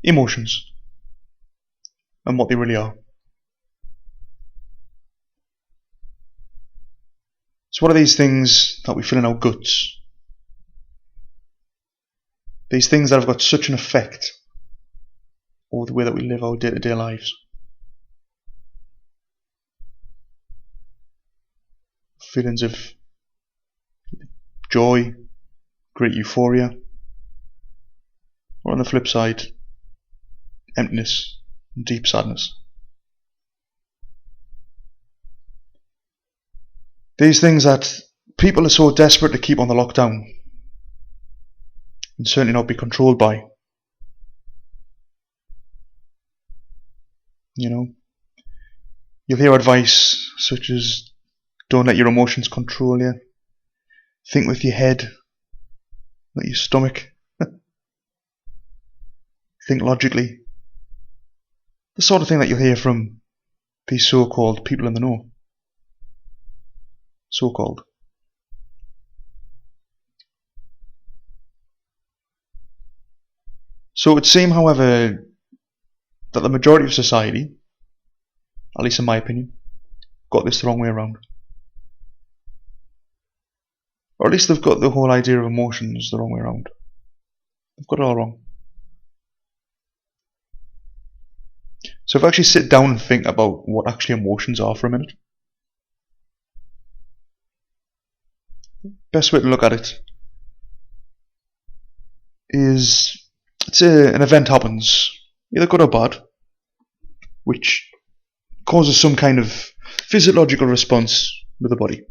emotions and what they really are. So what are these things that we feel in our guts? These things that have got such an effect over the way that we live our day-to-day lives. Feelings of joy, great euphoria, or on the flip side, emptiness and deep sadness. These things that people are so desperate to keep on the lockdown and certainly not be controlled by. You know, you'll hear advice such as, don't let your emotions control you. Think with your head, not your stomach. Think logically. The sort of thing that you'll hear from these so-called people in the know. So-called. So it would seem, however, that the majority of society, at least in my opinion, got this the wrong way around. Or at least they've got the whole idea of emotions the wrong way around. They've got it all wrong. So if I actually sit down and think about what actually emotions are for a minute, best way to look at it is, let's say an event happens, either good or bad, which causes some kind of physiological response with the body.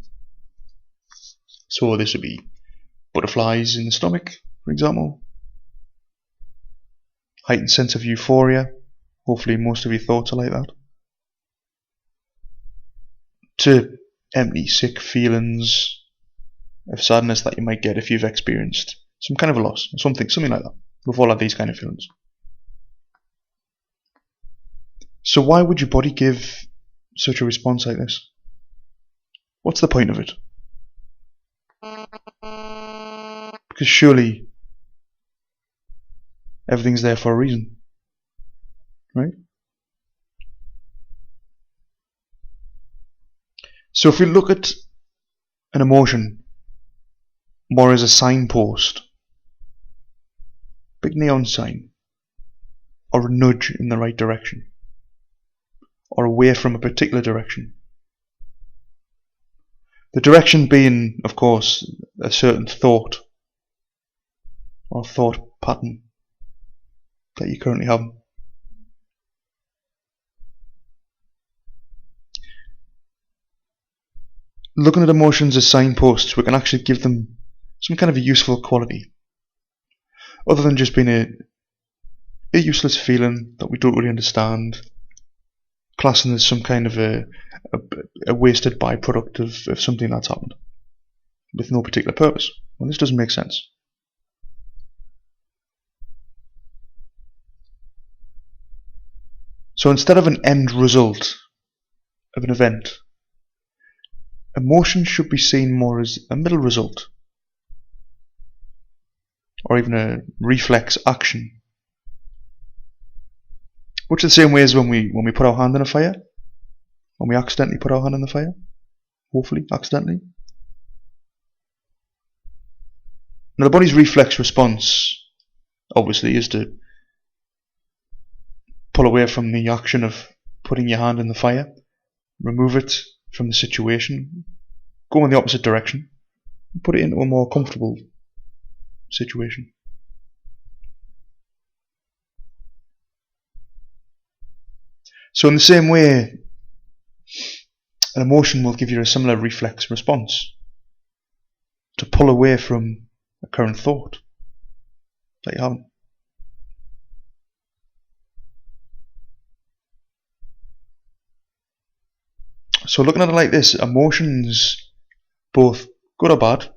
So this would be butterflies in the stomach, for example, heightened sense of euphoria. Hopefully most of your thoughts are like that. To empty, sick feelings of sadness that you might get if you've experienced some kind of a loss, or something like that. We've all had these kind of feelings. So why would your body give such a response like this? What's the point of it? Because surely everything's there for a reason, right? So if we look at an emotion more as a signpost, big neon sign, or a nudge in the right direction, or away from a particular direction. The direction being, of course, a certain thought or thought pattern that you currently have. Looking at emotions as signposts, we can actually give them some kind of a useful quality, other than just being a useless feeling that we don't really understand, classing as some kind of a wasted byproduct of something that's happened with no particular purpose. Well, this doesn't make sense. So instead of an end result of an event, emotion should be seen more as a middle result, or even a reflex action. Much the same way as when we put our hand in a fire, when we accidentally put our hand in the fire, hopefully accidentally. Now the body's reflex response obviously is to pull away from the action of putting your hand in the fire, remove it from the situation, go in the opposite direction, and put it into a more comfortable situation. So in the same way, an emotion will give you a similar reflex response to pull away from a current thought that you haven't. So looking at it like this, emotions, both good or bad,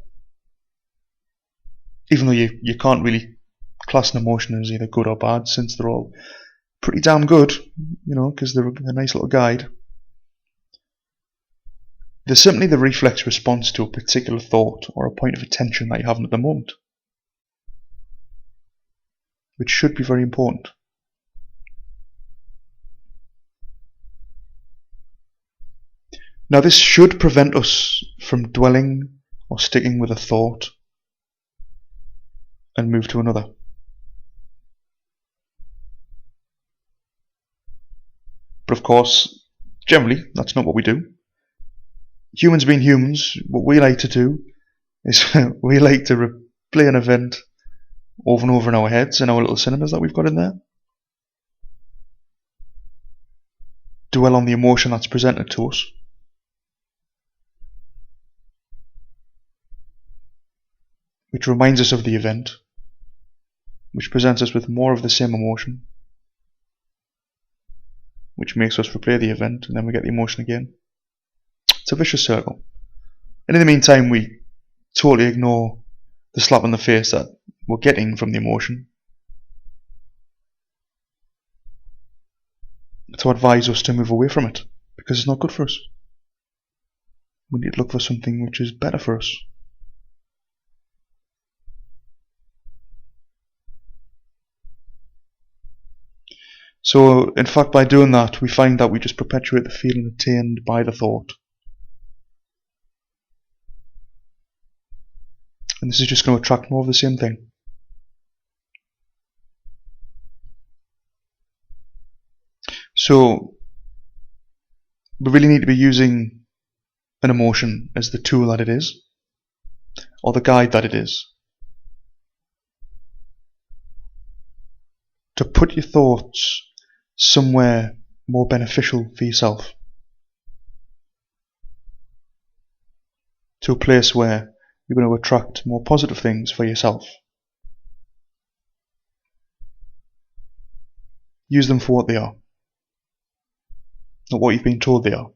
even though you can't really class an emotion as either good or bad, since they're all pretty damn good, you know, because they're a nice little guide. They're simply the reflex response to a particular thought or a point of attention that you're having at the moment, which should be very important. Now this should prevent us from dwelling or sticking with a thought and move to another. But of course, generally, that's not what we do. Humans being humans, what we like to do is we like to replay an event over and over in our heads, in our little cinemas that we've got in there. Dwell on the emotion that's presented to us. Which reminds us of the event, which presents us with more of the same emotion, which makes us replay the event, and then we get the emotion again. It's a vicious circle. And in the meantime, we totally ignore the slap in the face that we're getting from the emotion, to advise us to move away from it, because it's not good for us. We need to look for something which is better for us. So, in fact, by doing that, we find that we just perpetuate the feeling attained by the thought. And this is just going to attract more of the same thing. So, we really need to be using an emotion as the tool that it is, or the guide that it is, to put your thoughts somewhere more beneficial for yourself, to a place where you're going to attract more positive things for yourself. Use them for what they are, not what you've been told they are.